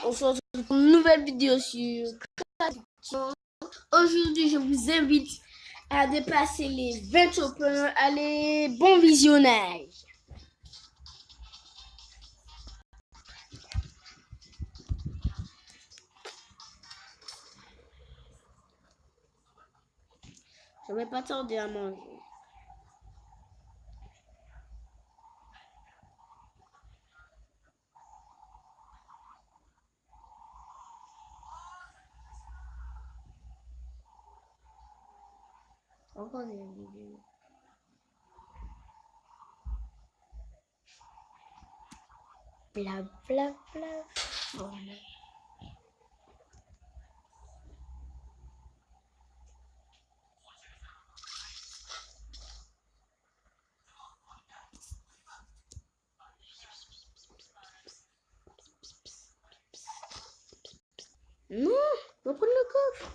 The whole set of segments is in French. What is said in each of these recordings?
On se retrouve pour une nouvelle vidéo sur Création. Aujourd'hui, je vous invite à dépasser les 20 openers. Allez, bon visionnage. Je vais pas tarder à manger. Encore des vidéos. Bla bla bla. Voilà. Non, on va prendre le coffre.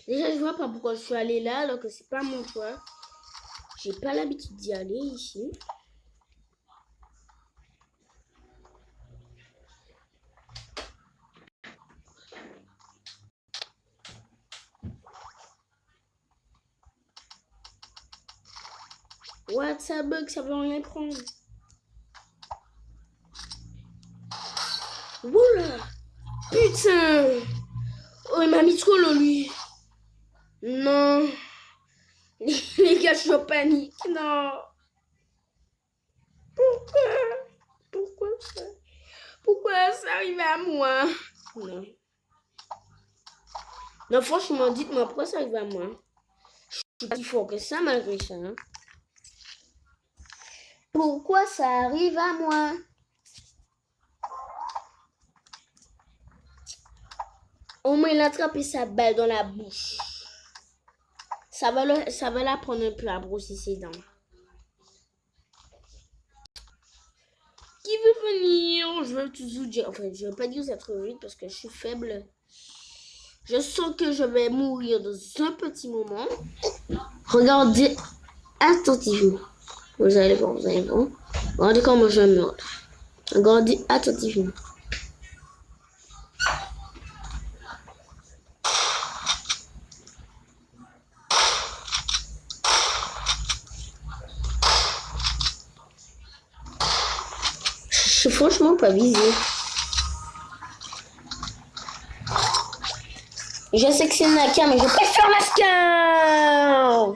Déjà, je vois pas pourquoi je suis allée là alors que c'est pas mon choix. J'ai pas l'habitude d'y aller ici. What, ça bug, ça veut rien prendre. Oula! Putain! Oh, il m'a mis trop l'eau, lui. Non. Les gars, je suis en panique. Non. Pourquoi ça arrive à moi? Non. Non, franchement, dites-moi pourquoi ça arrive à moi. Je suis pas si fort que ça, malgré ça. Hein. Pourquoi ça arrive à moi? Au moins, il a attrapé sa balle dans la bouche. Ça va la prendre un peu à brosser ses dents. Qui veut venir? Je veux toujours dire... Enfin, je ne veux pas dire ça trop vite parce que je suis faible. Je sens que je vais mourir dans un petit moment. Regardez attentivement. Vous allez voir, vous allez voir. Regardez comment je meurs. Regardez attentivement. Je suis franchement pas visé. Je sais que c'est Naka, mais je préfère Lascar.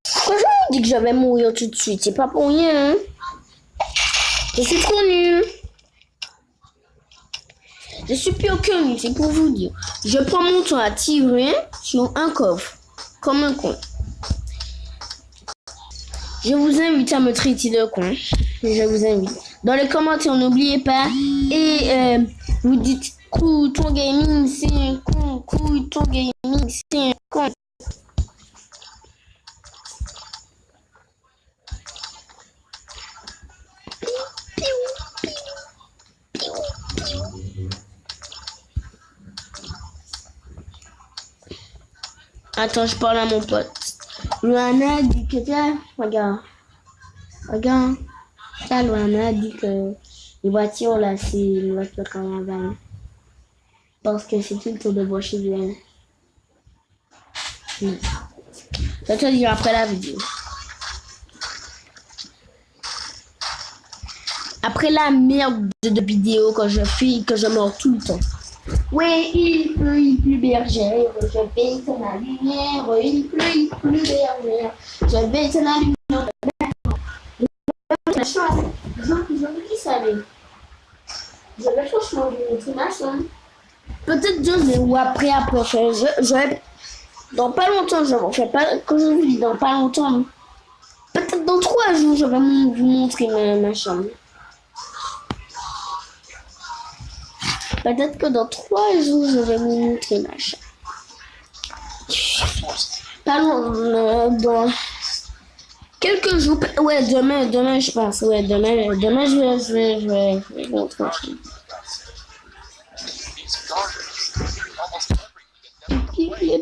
Pourquoi je vous dis que je vais mourir tout de suite? C'est pas pour rien. Hein? Je suis trop nul. Je suis pire que nul, c'est pour vous dire. Je prends mon temps à tirer sur un coffre, comme un con. Je vous invite à me traiter de con. Je vous invite. Dans les commentaires, n'oubliez pas. Et vous dites Couton Gaming, c'est un con. Couton Gaming, c'est un con. Attends, je parle à mon pote. Luana dit que ça, regarde. Ça, Luana dit que les voitures là, c'est une voiture caravane. Parce que c'est tout le tour de bois chez lui. Je vais te dire après la vidéo. Après la merde de vidéo que je fais, que je meurs tout le temps. Oui, il pleut bergère, je vais éteindre la lumière, il pleut bergère, je vais éteindre la lumière. La chance, j'aurais qui savait. Je vais franchement vous montrer ma chambre. Peut-être demain ou après, je dans pas longtemps, je ne fais pas, comme je vous dis, dans pas longtemps. Peut-être dans 3 jours, je vais vous montrer ma chambre. Peut-être que dans 3 jours, je vais vous montrer ma chambre. Pas loin, dans quelques jours. Ouais, demain, je pense. Ouais, demain, je vais vous montrer ma chambre.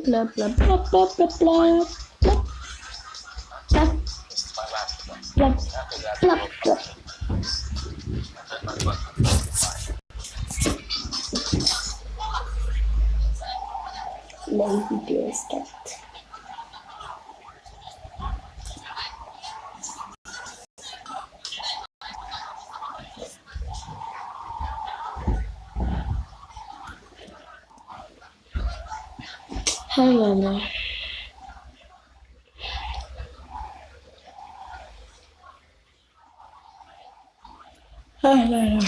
Bla bla bla bla bla bla bla. plop, plop, plop. La PS4. Oh là là. Oh là là.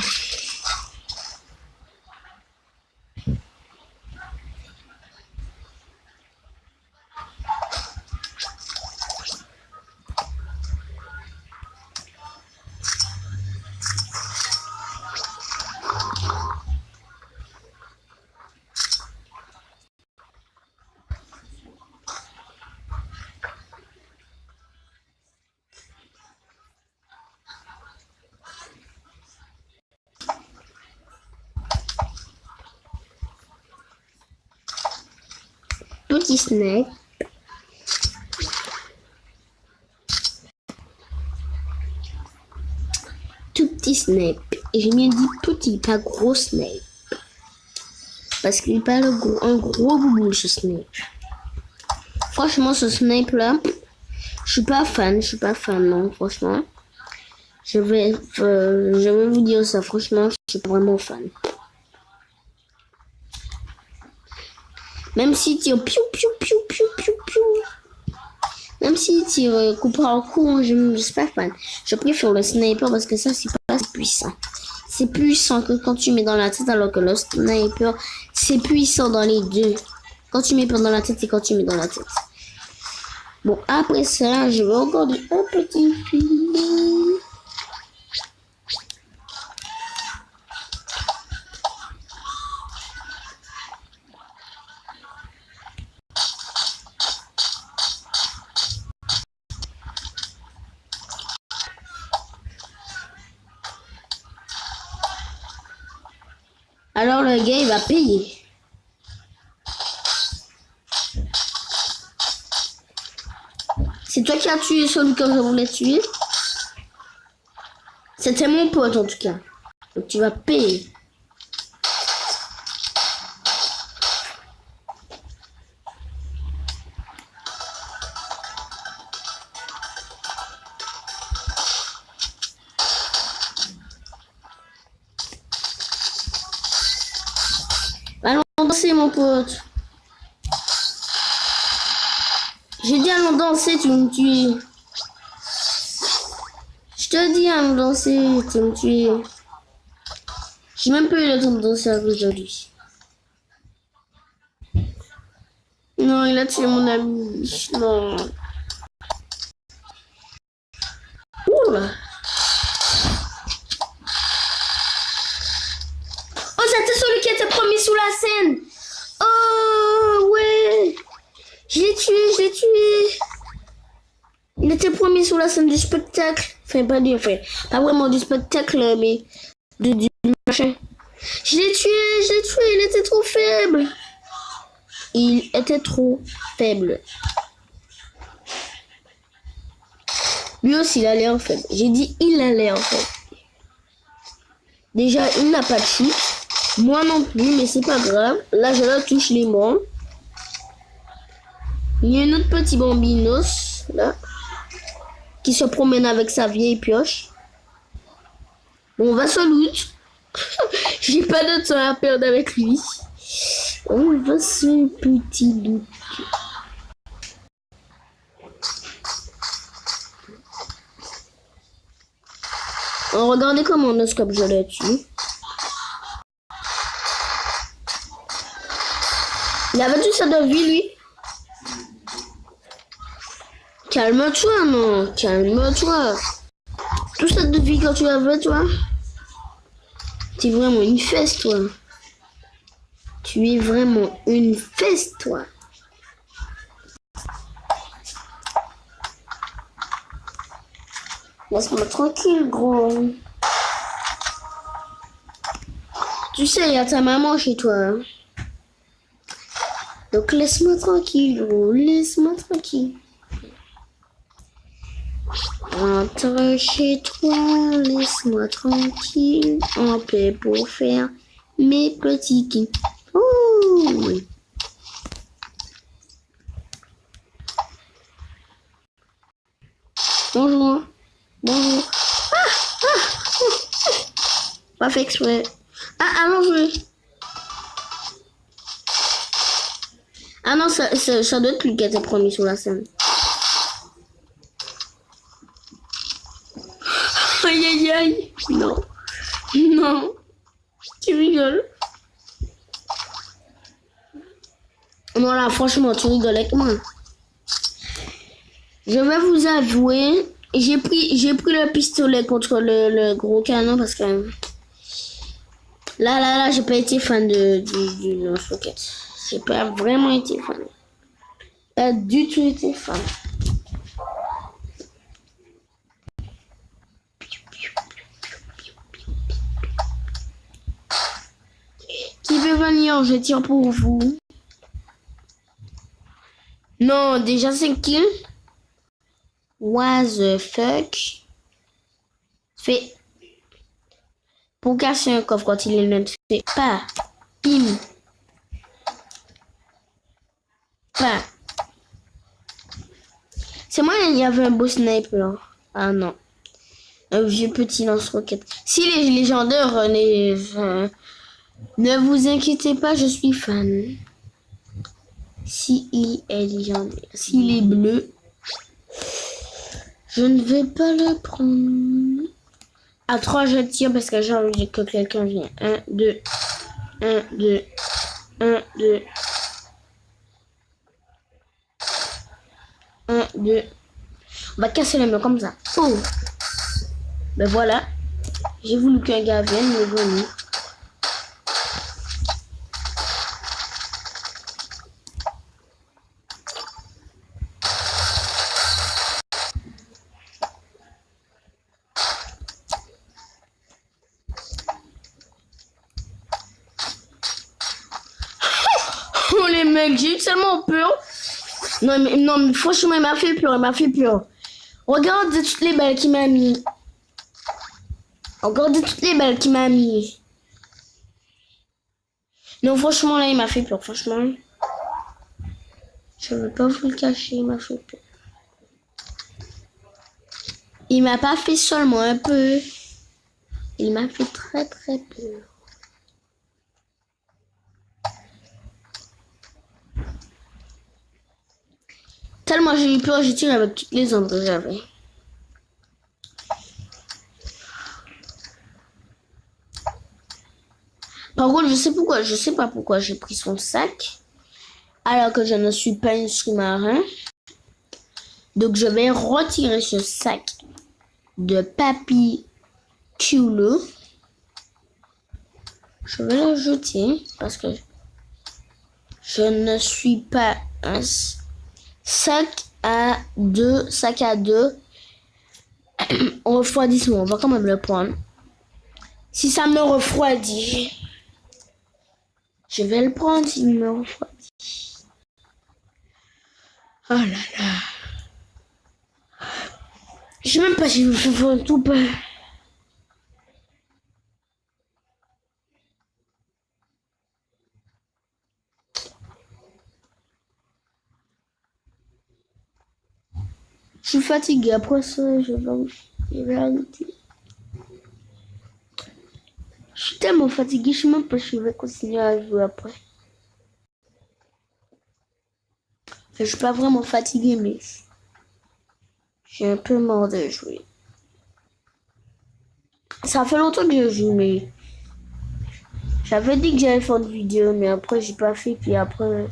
Petit Snape. Tout petit Snape. Et j'ai bien dit petit, pas gros Snape. Parce qu'il n'est pas un gros boubou, ce Snape. Franchement, ce Snape là, je suis pas fan, non, franchement. Je vais vous dire ça, franchement, je suis pas vraiment fan. Même s'il tire piou piou piou piou piou piou. Même s'il tire coup par coup, je suis pas fan. Je préfère le sniper parce que ça, c'est pas assez puissant. C'est puissant que quand tu mets dans la tête, alors que le sniper, c'est puissant dans les deux. Quand tu mets pas dans la tête et quand tu mets dans la tête. Bon, après ça, je vais regarder un petit film. Alors le gars, il va payer. C'est toi qui as tué celui que je voulais tuer. C'était mon pote en tout cas. Donc tu vas payer. Allons danser mon pote. J'ai dit allons danser, tu me tues. Je te dis allons danser, tu me tues. J'ai même pas eu le temps de danser avec aujourd'hui. Non, il a tué mon ami. Non. Oula. Oh, c'était celui qui était promis sous la scène. Oh, ouais. Je l'ai tué. Il était promis sous la scène du spectacle. Enfin, pas vraiment du spectacle, mais du machin. Je l'ai tué, il était trop faible. Il était trop faible. Lui aussi, il a l'air faible. J'ai dit, il a l'air faible. Déjà, il n'a pas de chute. Moi non plus, mais c'est pas grave. Là, je la touche les mains. Il y a un autre petit bambinos, là, qui se promène avec sa vieille pioche. Bon, on va se loot. J'ai pas de temps à perdre avec lui. On va se petit loot. On regardez comment on scope je l'ai tué. Il avait tout ça de vie, lui. Calme-toi, non. Calme-toi. Tout ça de vie quand tu avais, toi. Tu es vraiment une fesse, toi. Tu es vraiment une fesse, toi. Laisse-moi tranquille, gros. Tu sais, il y a ta maman chez toi. Hein? Donc laisse-moi tranquille, gros. Laisse-moi tranquille. Rentre chez toi, laisse-moi tranquille, en paix pour faire mes petits kings. Ouh. Bonjour. Bonjour. Pas fait exprès. Ah, allons jouer. Ah non, ça doit être lui qui a été promis sur la scène. Aïe aïe aïe. Non. Non. Tu rigoles. Non là, franchement, tu rigoles avec moi. Je vais vous avouer, j'ai pris le pistolet contre le gros canon parce que là, j'ai pas été fan du lance-roquette. J'ai pas vraiment été fan. Pas du tout été fan. Qui veut venir? Je tire pour vous. Non, déjà 5 kills. What the fuck? Fait. Pour casser un coffre quand il est neutre. Fait pas. Pim. Pas. C'est moi, il y avait un beau sniper. Ah non. Un vieux petit lance-roquette. Si les légendaires, ne vous inquiétez pas, je suis fan. Si il est légendaire. S'il est bleu, je ne vais pas le prendre. À 3, je tire parce que j'ai envie que quelqu'un vienne. 1, 2. 1, 2. 1, 2. 1, 2. On va casser le mur comme ça. Oh. Ben voilà. J'ai voulu qu'un gars vienne, mais venu. Oh les mecs, j'ai eu tellement peur. Non mais franchement, il m'a fait peur. Regardez toutes les balles qu'il m'a mis. Regardez toutes les balles qu'il m'a mis. Non, franchement, là, il m'a fait peur. Franchement, je veux pas vous le cacher, il m'a fait peur. Il m'a pas fait seulement un peu. Il m'a fait très très peur. Tellement j'ai eu peur, j'ai tiré avec toutes les armes que j'avais. Par contre, je sais pas pourquoi j'ai pris son sac. Alors que je ne suis pas un sous-marin. Donc je vais retirer ce sac de papy Culo. Je vais le jeter parce que je ne suis pas un sac à deux refroidissement. On va quand même le prendre. Si ça me refroidit, je vais le prendre s'il me refroidit. Oh là là. Je sais même pas si je fais tout pas. Je suis fatiguée. Après ça, je vais arrêter. Je suis tellement fatiguée, je sais même pas si je vais continuer à jouer après. Enfin, je suis pas vraiment fatiguée, mais j'ai un peu marre de jouer. Ça fait longtemps que je joue, mais j'avais dit que j'allais faire une vidéo, mais après j'ai pas fait, puis après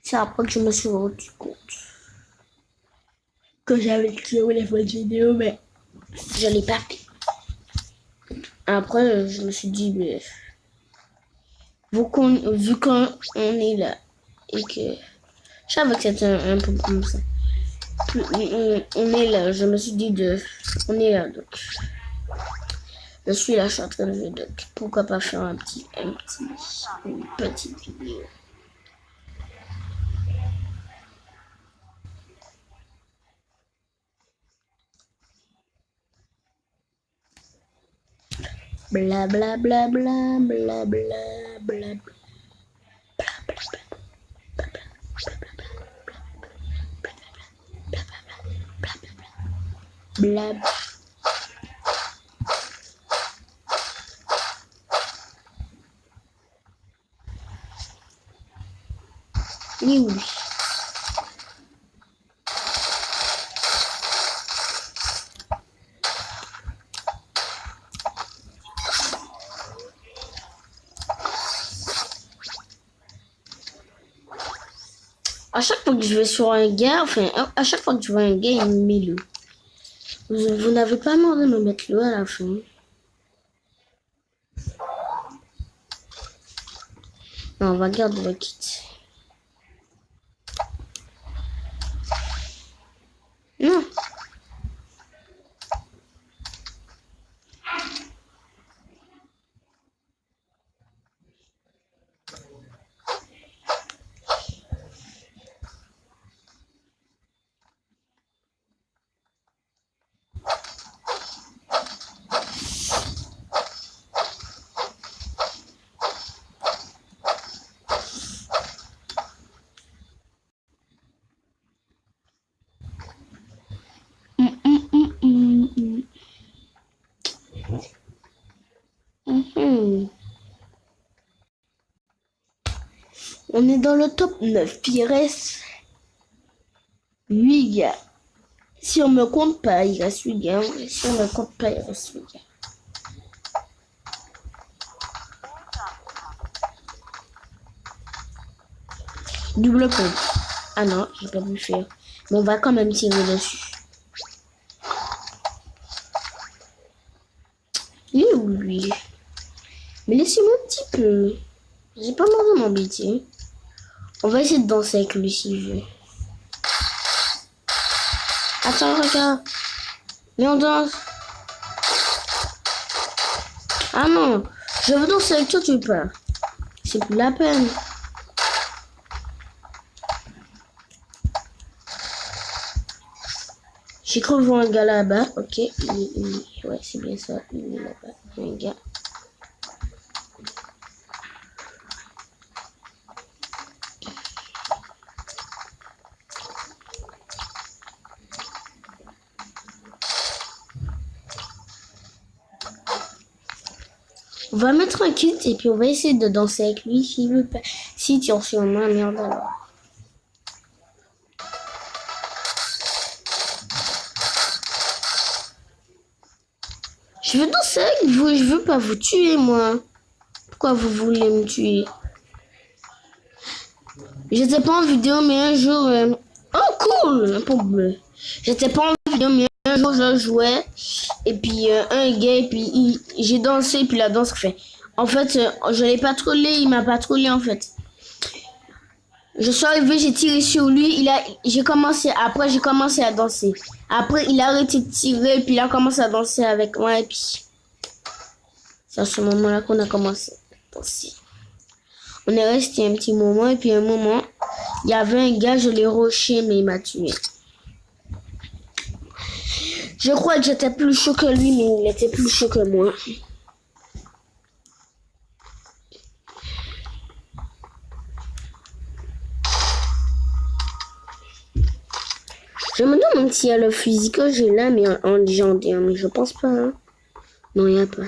c'est après que je me suis rendu compte que j'avais tiré les bonnes vidéos, mais je l'ai pas fait. Après, je me suis dit, mais vu qu'on est là et que je savais que c'était un peu comme ça. On est là, je me suis dit on est là, donc je suis là, je suis en train de jouer, donc pourquoi pas faire une petite vidéo. Bla bla bla bla bla bla bla bla. Il est où lui? À chaque fois que je vais sur un gars, enfin, à chaque fois que je vois un gars, il me met le. Vous n'avez pas marre de me mettre le à la fin. Non, on va garder le kit. Non. On est dans le top 9. Il reste 8 gars. Si on me compte pas, il reste 8 gars. Si on me compte pas, il reste 8 gars. Double pompe. Ah non, j'ai pas pu faire. Mais on va quand même tirer dessus. Il est où lui? Mais laissez-moi un petit peu. J'ai pas marre de m'embêter. On va essayer de danser avec lui s'il veut. Attends, regarde. Mais on danse. Ah non, je veux danser avec toi, tu veux pas. C'est plus la peine. J'ai cru voir un gars là-bas. Ok, ouais, c'est bien ça. Il est là-bas. Il y a un gars. On va mettre un kit et puis on va essayer de danser avec lui s'il veut pas. Si tu en sur moi, merde alors. Je veux danser avec vous, je veux pas vous tuer moi. Pourquoi vous voulez me tuer? J'étais pas en vidéo mais un jour... Oh cool, un pot bleu. J'étais pas en vidéo mais un jour je jouais et puis un gars et puis j'ai dansé et puis la danse fait. En fait, je l'ai pas trollé, il m'a pas trollé en fait. Je suis arrivé, j'ai tiré sur lui, j'ai commencé à danser. Après, il a arrêté de tirer, puis il a commencé à danser avec moi, et puis c'est à ce moment-là qu'on a commencé à danser. On est resté un petit moment, et puis un moment, il y avait un gars, je l'ai rushé, mais il m'a tué. Je crois que j'étais plus chaud que lui, mais il était plus chaud que moi. Je me demande s'il y a le fusil que j'ai là, mais en légendaire, mais je pense pas. Hein. Non, il n'y a pas.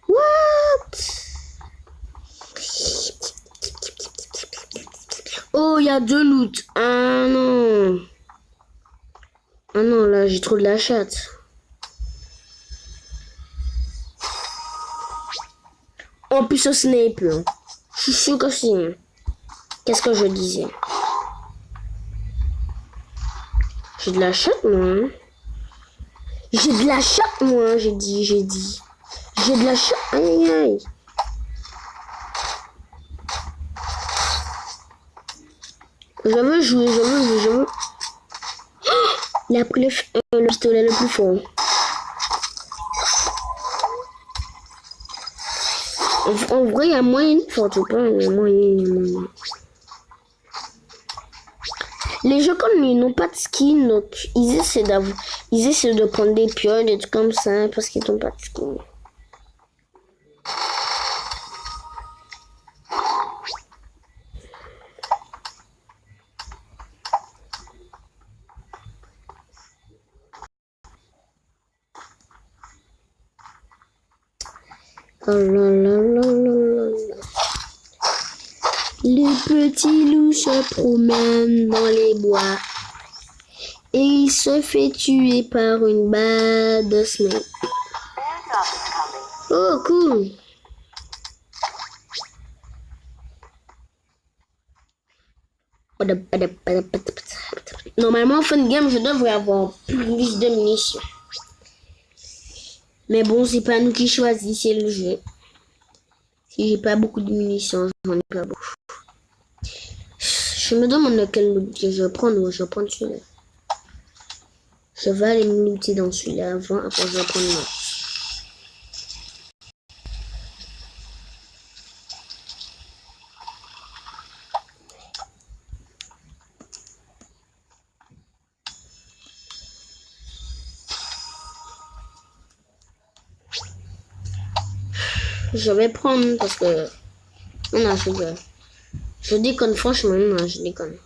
What? Oh, il y a 2 loots. Ah non. Ah non, là, j'ai trop de la chatte. En plus, ce sniper. Je suis sûr que c'est... Qu'est-ce que je disais? J'ai de la chatte, moi. Hein. J'ai de la chatte, moi, j'ai dit. J'ai de la chatte. Aïe, aïe, aïe. Je veux jouer. Oh Il a pris le pistolet le plus fort. En vrai, il y a moyen de faire tout pas. Il y a moyen. Les jeux comme lui n'ont pas de skin, donc ils essaient de prendre des pioles, des trucs comme ça, parce qu'ils n'ont pas de skin. Oh là là là là là. Le petit loup se promène dans les bois et il se fait tuer par une bad snake. Oh cool. Normalement en fin de game je devrais avoir plus de munitions. Mais bon, c'est pas nous qui choisissons le jeu. Si j'ai pas beaucoup de munitions, j'en ai pas beaucoup. Je me demande lequel loot je vais prendre. Je vais prendre celui-là. Je vais aller me looter dans celui-là avant. Après, je vais prendre l'autre. Je vais prendre parce que... Non, je déconne, franchement, non, je déconne.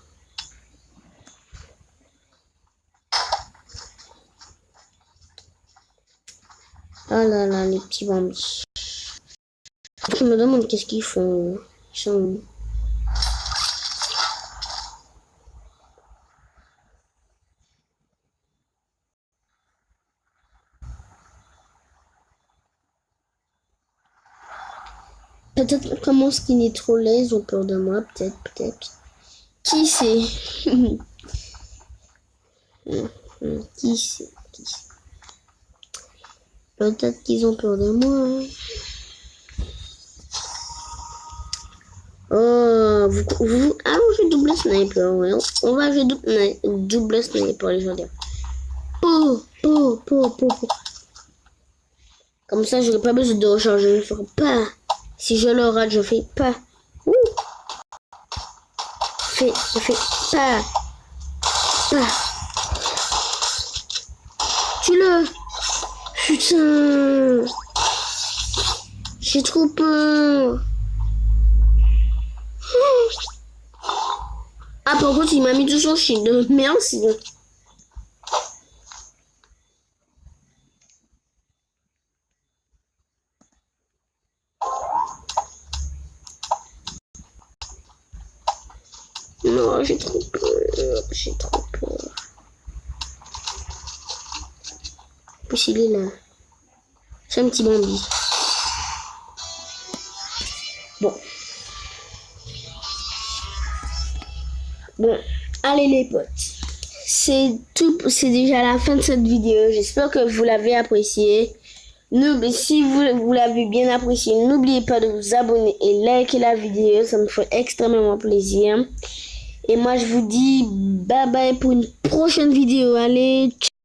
Oh là là, les petits bambis. Je me demande qu'est-ce qu'ils font. Ils sont où? Peut-être comment skin est trop laid, ils ont peur de moi, peut-être. Qui sait? Qui sait? Peut-être qu'ils ont peur de moi. Oh, ah, on joue double sniper, ouais. On va jouer double sniper, les gens. Po. Comme ça, j'aurai pas besoin de recharger. Je ferai pas. Si je le rate, je fais pas. Je fais pas. Tue-le. Putain. J'ai trop peur. Ah, par contre, il m'a mis tout son shield. Merci. Non, j'ai trop peur. En plus, il est là. C'est un petit bambi. Bon, allez les potes. C'est déjà la fin de cette vidéo. J'espère que vous l'avez apprécié. Si vous l'avez bien apprécié, n'oubliez pas de vous abonner et liker la vidéo. Ça me fait extrêmement plaisir. Et moi, je vous dis bye bye pour une prochaine vidéo. Allez, ciao.